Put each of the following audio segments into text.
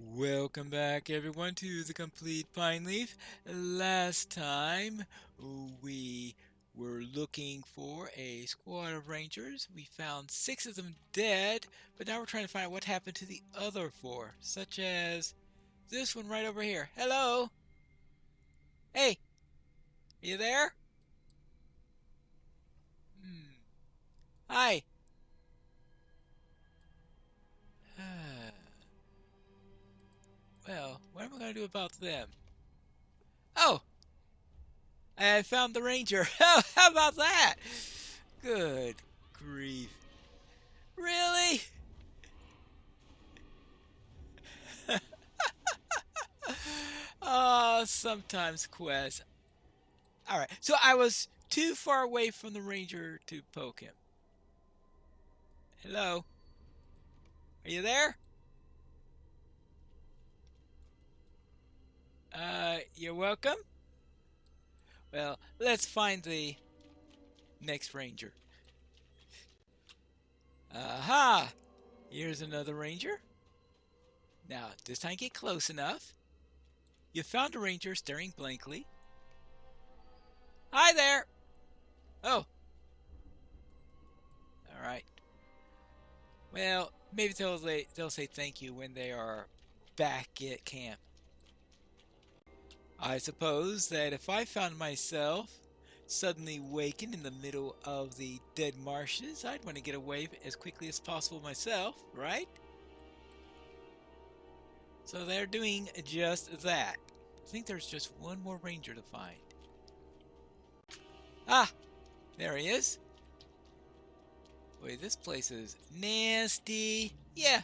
Welcome back, everyone, to the Complete Pineleaf. Last time we were looking for a squad of rangers. We found 6 of them dead, but now we're trying to find out what happened to the other 4, such as this one right over here. Hello! Hey, are you there? Hmm. Hi! Well, what am I going to do about them? Oh! I found the ranger. How about that? Good grief. Really? Sometimes quests. Alright, so I was too far away from the ranger to poke him. Hello? Are you there? You're welcome? Well, let's find the next ranger. Aha! Here's another ranger. Now, this time get close enough. You found a ranger staring blankly. Hi there! Oh, alright. Well, maybe they'll say thank you when they are back at camp. I suppose that if I found myself suddenly wakened in the middle of the dead marshes, I'd want to get away as quickly as possible myself, right? So they're doing just that. I think there's just one more ranger to find. Ah, there he is. Boy, this place is nasty. Yeah,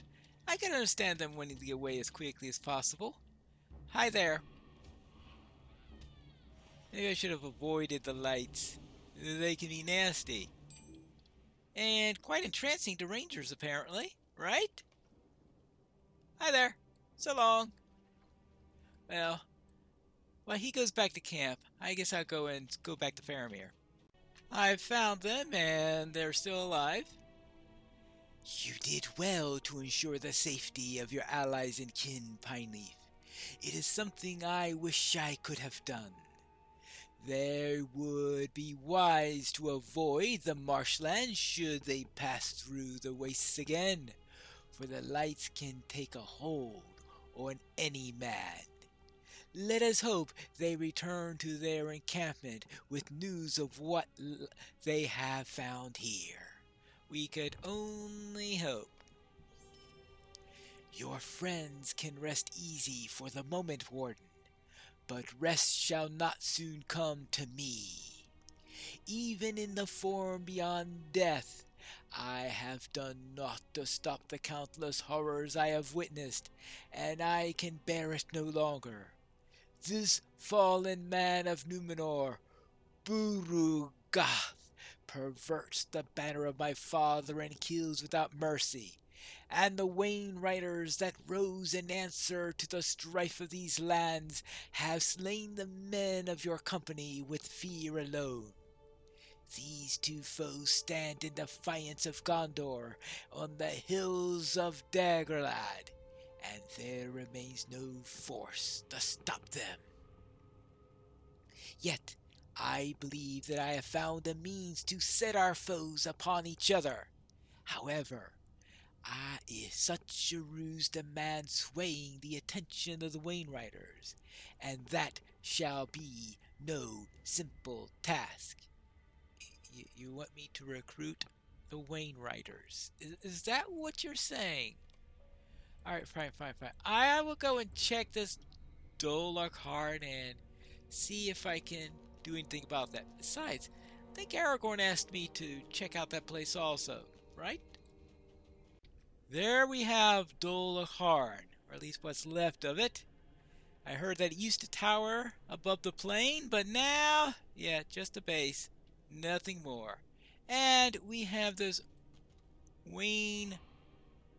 I can understand them wanting to get away as quickly as possible. Hi there. Maybe I should have avoided the lights. They can be nasty. And quite entrancing to rangers, apparently. Right? Hi there. So long. Well, while he goes back to camp, I guess I'll go back to Faramir. I've found them, and they're still alive. You did well to ensure the safety of your allies and kin, Pineleaf. It is something I wish I could have done. They would be wise to avoid the marshlands should they pass through the wastes again, for the lights can take a hold on any man. Let us hope they return to their encampment with news of what they have found here. We could only hope. Your friends can rest easy for the moment, Warden, but rest shall not soon come to me. Even in the form beyond death, I have done naught to stop the countless horrors I have witnessed, and I can bear it no longer. This fallen man of Numenor, Burugath, perverts the banner of my father and kills without mercy, and the Wainwriters that rose in answer to the strife of these lands have slain the men of your company with fear alone. These two foes stand in defiance of Gondor on the hills of Dagorlad, and there remains no force to stop them. Yet, I believe that I have found a means to set our foes upon each other. However, such a ruse demands swaying the attention of the Wainwriters, and that shall be no simple task. You want me to recruit the Wainwriters? Is that what you're saying? Alright, fine. I will go and check this Dolok Heart and see if I can do anything about that. Besides, I think Aragorn asked me to check out that place also, right? There we have Dol Harn, or at least what's left of it. I heard that it used to tower above the plain, but now, yeah, just a base. Nothing more. And we have this Wayne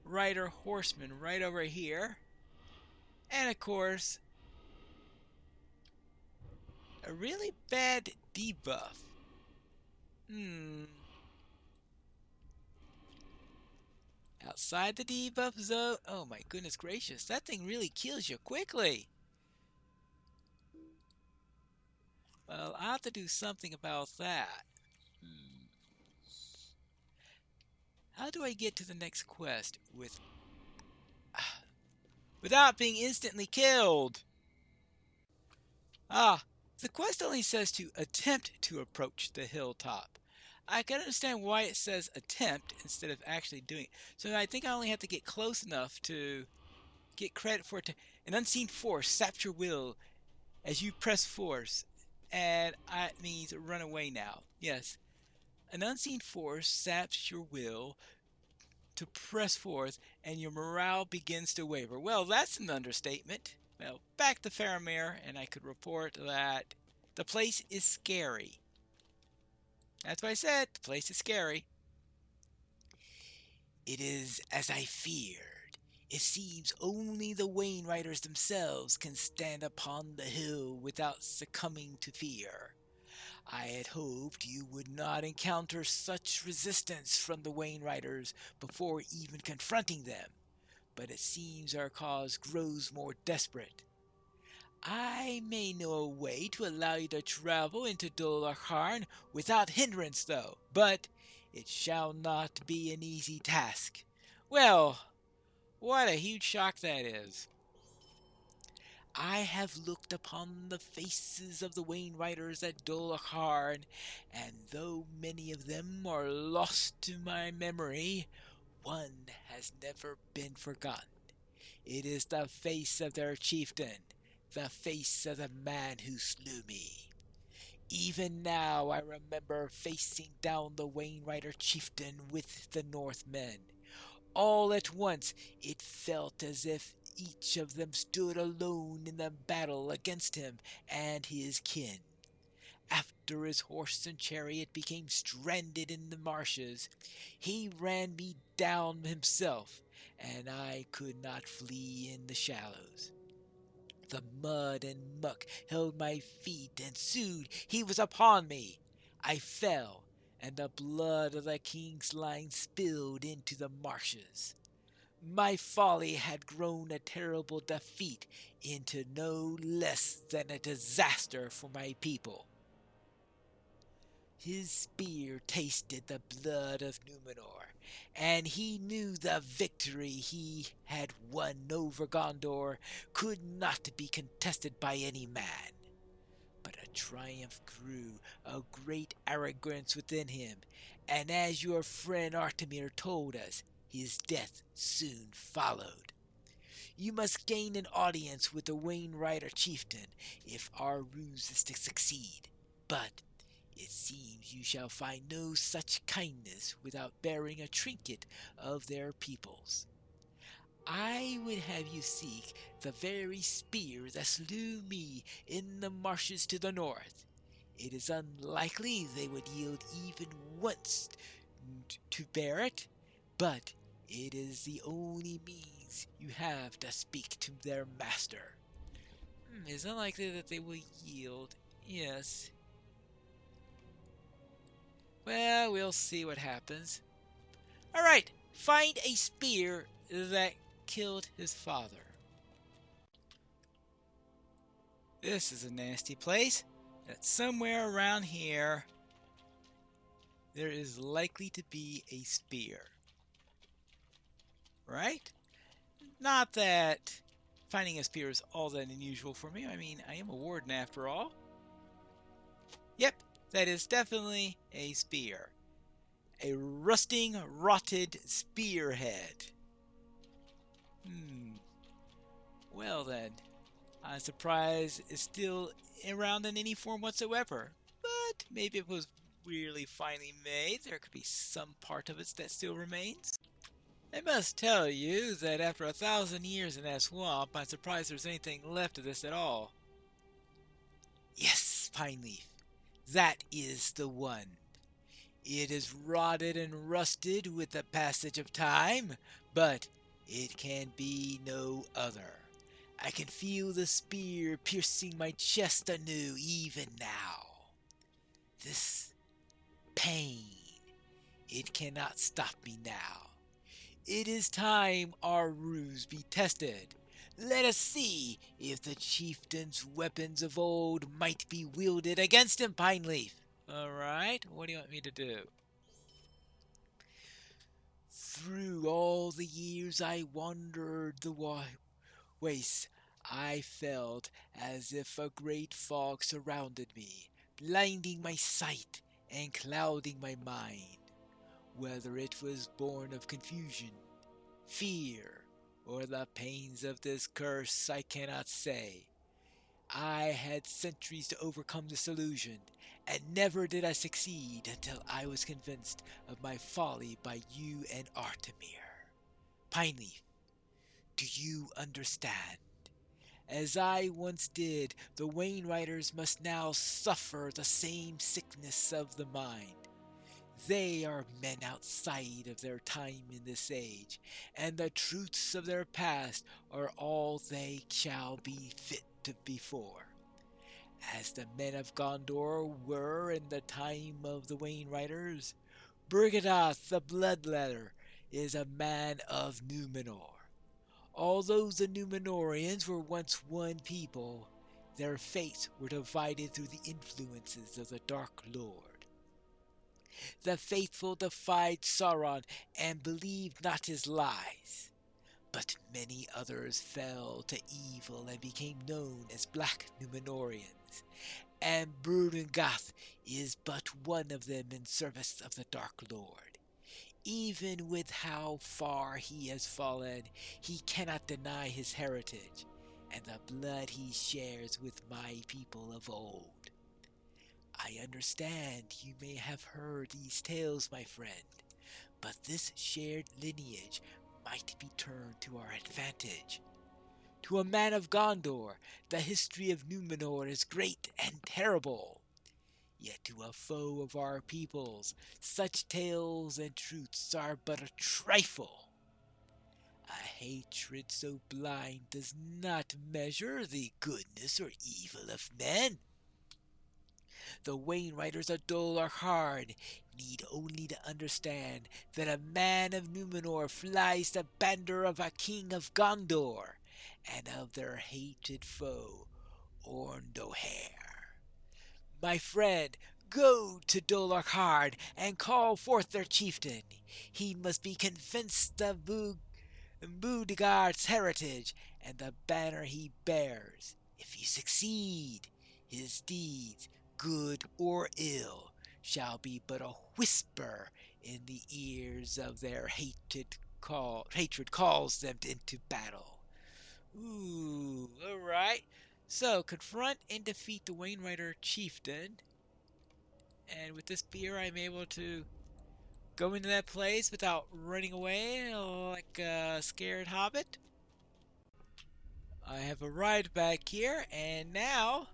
Rider Horseman right over here. And of course, a really bad debuff. outside the debuff zone. Oh my goodness gracious, that thing really kills you quickly. Well, I'll have to do something about that. How do I get to the next quest without being instantly killed? The quest only says to attempt to approach the hilltop. I can understand why it says attempt instead of actually doing it. So I think I only have to get close enough to get credit for it. An unseen force saps your will as you press force. And it means run away now. Yes. An unseen force saps your will to press forth, and your morale begins to waver. Well, that's an understatement. Well, back to Faramir, and I could report that the place is scary. That's what I said. The place is scary. It is as I feared. It seems only the Wainwriters themselves can stand upon the hill without succumbing to fear. I had hoped you would not encounter such resistance from the Wainwriters before even confronting them, but it seems our cause grows more desperate. I may know a way to allow you to travel into Dol Amroth without hindrance, though, but it shall not be an easy task. Well, what a huge shock that is. I have looked upon the faces of the Wainwriters at Dol Amroth, and though many of them are lost to my memory, one has never been forgotten. It is the face of their chieftain, the face of the man who slew me. Even now I remember facing down the Wainwriter chieftain with the Northmen. All at once it felt as if each of them stood alone in the battle against him and his kin. After his horse and chariot became stranded in the marshes, he ran me down himself, and I could not flee in the shallows. The mud and muck held my feet, and soon he was upon me. I fell, and the blood of the king's line spilled into the marshes. My folly had grown a terrible defeat into no less than a disaster for my people. His spear tasted the blood of Numenor, and he knew the victory he had won over Gondor could not be contested by any man. But a triumph grew a great arrogance within him, and as your friend Artemir told us, his death soon followed. You must gain an audience with the Wainwriter chieftain if our ruse is to succeed. But it seems you shall find no such kindness without bearing a trinket of their peoples. I would have you seek the very spear that slew me in the marshes to the north. It is unlikely they would yield even once to bear it, but it is the only means you have to speak to their master. It's unlikely that they will yield. Yes. Well, we'll see what happens. Alright, find a spear that killed his father. This is a nasty place. That somewhere around here there is likely to be a spear. Right? Not that finding a spear is all that unusual for me. I mean, I am a warden after all. Yep, that is definitely a spear. A rusting, rotted spearhead. Well then, I'm surprised it's still around in any form whatsoever. But maybe it was really finely made. There could be some part of it that still remains. I must tell you that after 1,000 years in that swamp, I'm surprised there's anything left of this at all. Yes, Pineleaf, that is the one. It is rotted and rusted with the passage of time, but it can be no other. I can feel the spear piercing my chest anew even now. This pain, it cannot stop me now. It is time our ruse be tested. Let us see if the chieftain's weapons of old might be wielded against him, Pineleaf. Alright, what do you want me to do? Through all the years I wandered the wastes, I felt as if a great fog surrounded me, blinding my sight and clouding my mind. Whether it was born of confusion, fear, or the pains of this curse, I cannot say. I had centuries to overcome this illusion, and never did I succeed until I was convinced of my folly by you and Artemir. Pineleaf, do you understand? As I once did, the Wainwriters must now suffer the same sickness of the mind. They are men outside of their time in this age, and the truths of their past are all they shall be fit to before. As the men of Gondor were in the time of the Wainwriters, Brigadoth the Bloodletter is a man of Numenor. Although the Numenorians were once one people, their fates were divided through the influences of the Dark Lord. The faithful defied Sauron and believed not his lies, but many others fell to evil and became known as Black Numenorians, and Brungath is but one of them in service of the Dark Lord. Even with how far he has fallen, he cannot deny his heritage and the blood he shares with my people of old. I understand you may have heard these tales, my friend, but this shared lineage might be turned to our advantage. To a man of Gondor, the history of Numenor is great and terrible. Yet to a foe of our peoples, such tales and truths are but a trifle. A hatred so blind does not measure the goodness or evil of men. The Wainwriters of Dol are hard, need only to understand that a man of Numenor flies the banner of a king of Gondor, and of their hated foe, Orndohair. My friend, go to Dolorhard and call forth their chieftain. He must be convinced of Budegard's heritage and the banner he bears. If you succeed, his deeds, good or ill, shall be but a whisper in the ears of their hatred calls them into battle. Ooh, alright. So, confront and defeat the Wainwriter chieftain. And with this spear, I'm able to go into that place without running away like a scared hobbit. I have arrived back here, and now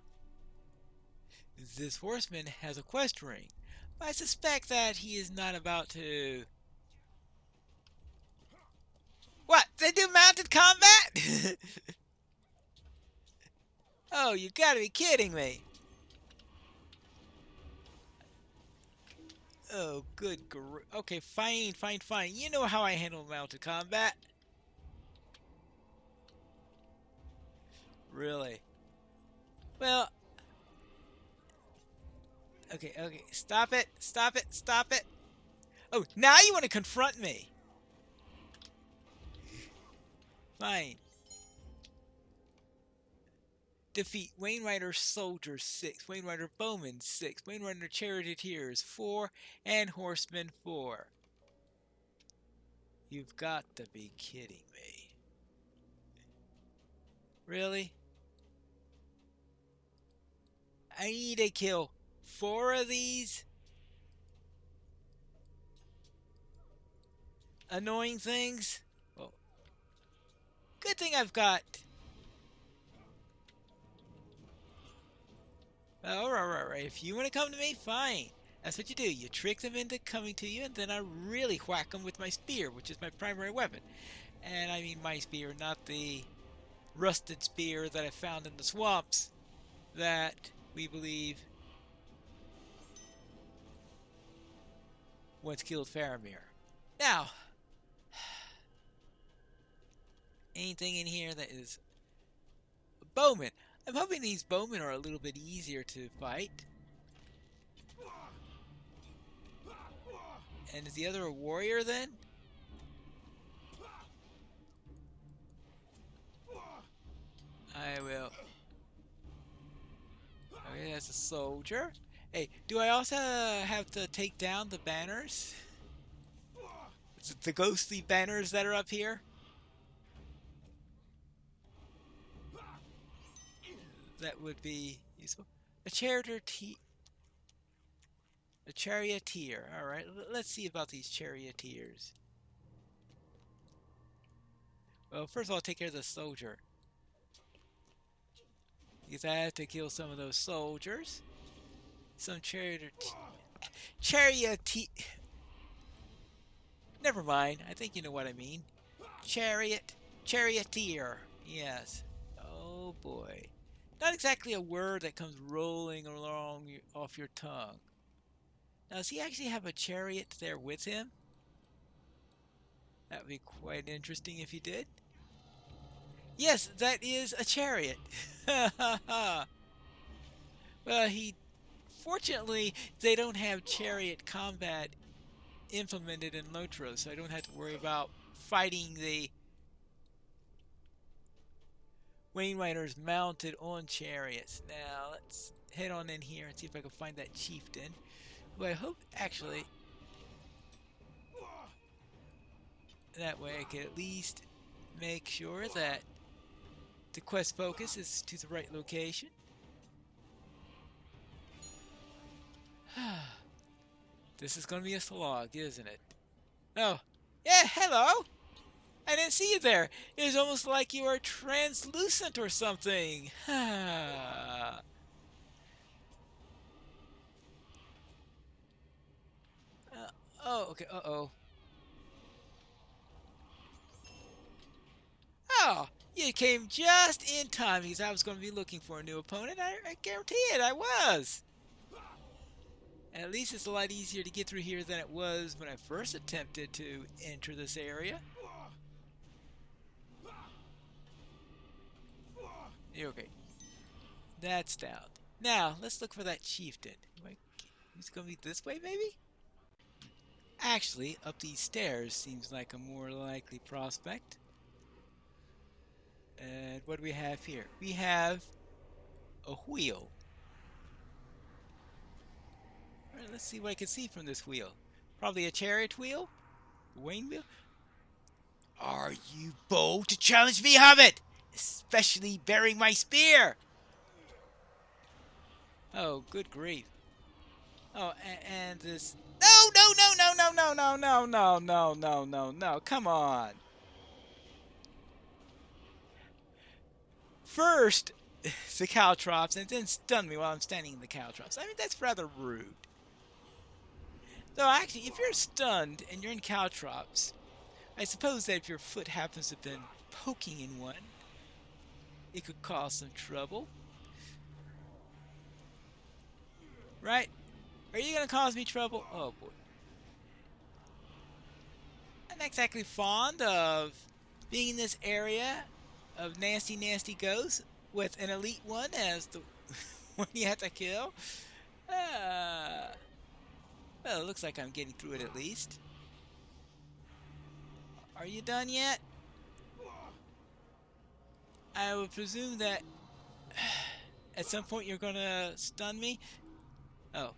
this horseman has a quest ring. But I suspect that he is not about to... What? They do mounted combat? Oh, you gotta be kidding me. Oh, good okay, fine, fine, fine. You know how I handle mounted combat. Really? Well, okay, okay. Stop it, stop it, stop it. Oh, now you want to confront me. Fine. Defeat Wainwriter Soldiers 6, Wainwriter Bowmen 6, Wainwriter Charioteers 4, and Horsemen 4. You've got to be kidding me. Really? I need to kill 4 of these annoying things? Well, good thing I've got... Alright. If you want to come to me, fine. That's what you do. You trick them into coming to you, and then I really whack them with my spear, which is my primary weapon. And I mean my spear, not the rusted spear that I found in the swamps that we believe once killed Faramir. Now, anything in here that is a bowman. I'm hoping these bowmen are a little bit easier to fight. And is the other a warrior then? I will. Okay, that's a soldier. Hey, do I also have to take down the banners? Is it the ghostly banners that are up here? That would be useful. A charioteer. A charioteer. Alright, let's see about these charioteers. Well, first of all, I'll take care of the soldier. Because I have to kill some of those soldiers. Some charioteer. Never mind. I think you know what I mean. Charioteer. Yes. Oh boy. Not exactly a word that comes rolling along off your tongue. Now, does he actually have a chariot there with him? That would be quite interesting if he did. Yes, that is a chariot. Well, fortunately, they don't have chariot combat implemented in Lotro, so I don't have to worry about fighting the Wayne Riders mounted on chariots. Now, let's head on in here and see if I can find that chieftain, who I hope actually that way I can at least make sure that the quest focus is to the right location. This is going to be a slog, isn't it? Oh, yeah, hello! I didn't see you there. It was almost like you were translucent or something. Oh, okay, uh-oh. Oh, you came just in time because I was going to be looking for a new opponent. I guarantee it, I was. And at least it's a lot easier to get through here than it was when I first attempted to enter this area. Okay. That's down. Now, let's look for that chieftain. He's going to be this way, maybe? Actually, up these stairs seems like a more likely prospect. And what do we have here? We have a wheel. Alright, let's see what I can see from this wheel. Probably a chariot wheel? A Wayne wheel? Are you bold to challenge me, Hobbit? Especially bearing my spear! Oh, good grief. Oh, and this... No, no, no, no, no, no, no, no, no, no, no, no, no, come on. First, the caltrops, and then stun me while I'm standing in the caltrops. I mean, that's rather rude. Though, actually, if you're stunned and you're in caltrops, I suppose that if your foot happens to have been poking in one, it could cause some trouble. Right? Are you going to cause me trouble? Oh, boy. I'm not exactly fond of being in this area of nasty, nasty ghosts with an elite one as the one you have to kill. Well, it looks like I'm getting through it at least. Are you done yet? I would presume that at some point you're going to stun me. Oh.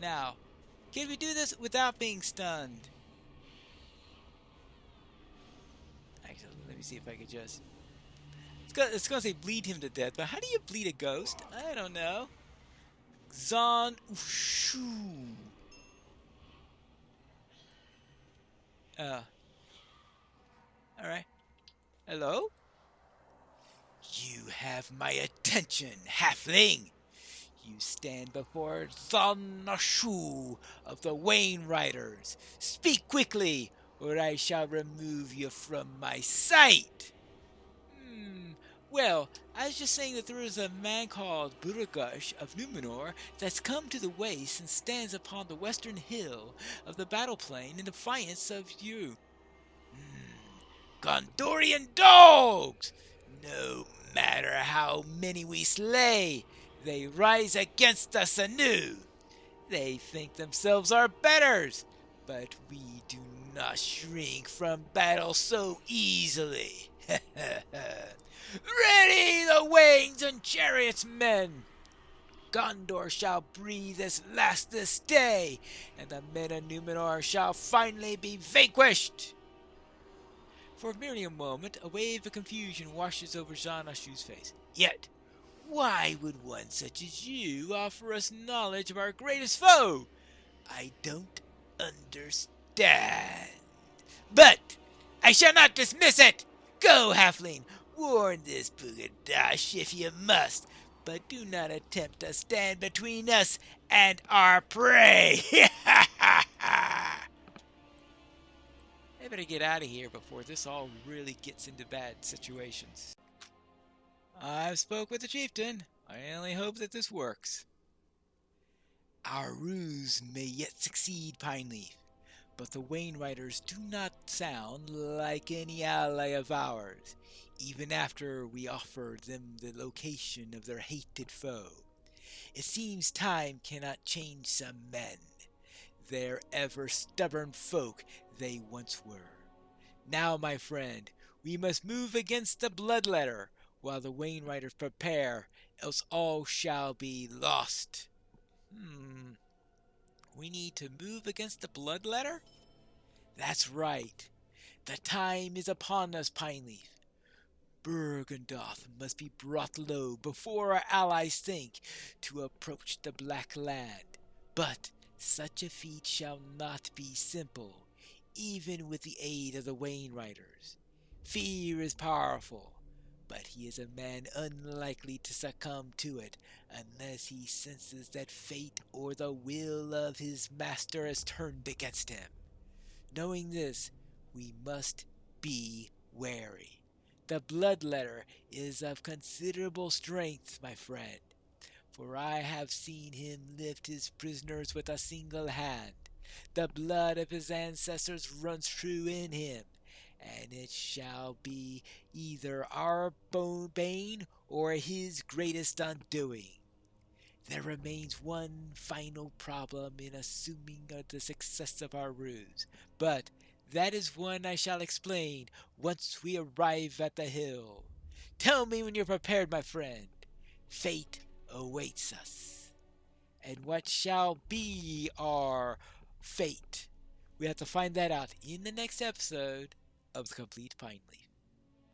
Now, can we do this without being stunned? Actually, let me see if I could just... It's going to say bleed him to death, but how do you bleed a ghost? I don't know. Zon Ushu. Alright. Hello? You have my attention, halfling! You stand before Zanashu of the Wayne Riders. Speak quickly, or I shall remove you from my sight. Well, I was just saying that there is a man called Buragush of Numenor that's come to the waste and stands upon the western hill of the battle plain in defiance of you. Gondorian dogs! No matter how many we slay, they rise against us anew. They think themselves our betters, but we do not shrink from battle so easily. Ready the wains and chariots, men! Gondor shall breathe its last this day, and the men of Numenor shall finally be vanquished. For merely a moment, a wave of confusion washes over Jean Ashu's face. Yet, why would one such as you offer us knowledge of our greatest foe? I don't understand. But I shall not dismiss it. Go, halfling, warn this Pugadash if you must, but do not attempt to stand between us and our prey. I better get out of here before this all really gets into bad situations. I've spoke with the chieftain. I only hope that this works. Our ruse may yet succeed, Pineleaf, but the Wainwriters do not sound like any ally of ours, even after we offer them the location of their hated foe. It seems time cannot change some men. They're ever stubborn folk they once were. Now, my friend, we must move against the bloodletter while the Wainwriters prepare, else all shall be lost. We need to move against the bloodletter? That's right. The time is upon us, Pineleaf. Burgundoth must be brought low before our allies think to approach the Black Land. But such a feat shall not be simple, even with the aid of the Wainwriters. Fear is powerful, but he is a man unlikely to succumb to it unless he senses that fate or the will of his master has turned against him. Knowing this, we must be wary. The bloodletter is of considerable strength, my friend, for I have seen him lift his prisoners with a single hand. The blood of his ancestors runs true in him, and it shall be either our bane or his greatest undoing. There remains one final problem in assuming the success of our ruse, but that is one I shall explain once we arrive at the hill. Tell me when you're prepared, my friend. Fate awaits us. And what shall be our fate? We have to find that out in the next episode of The Complete Pine Leaf.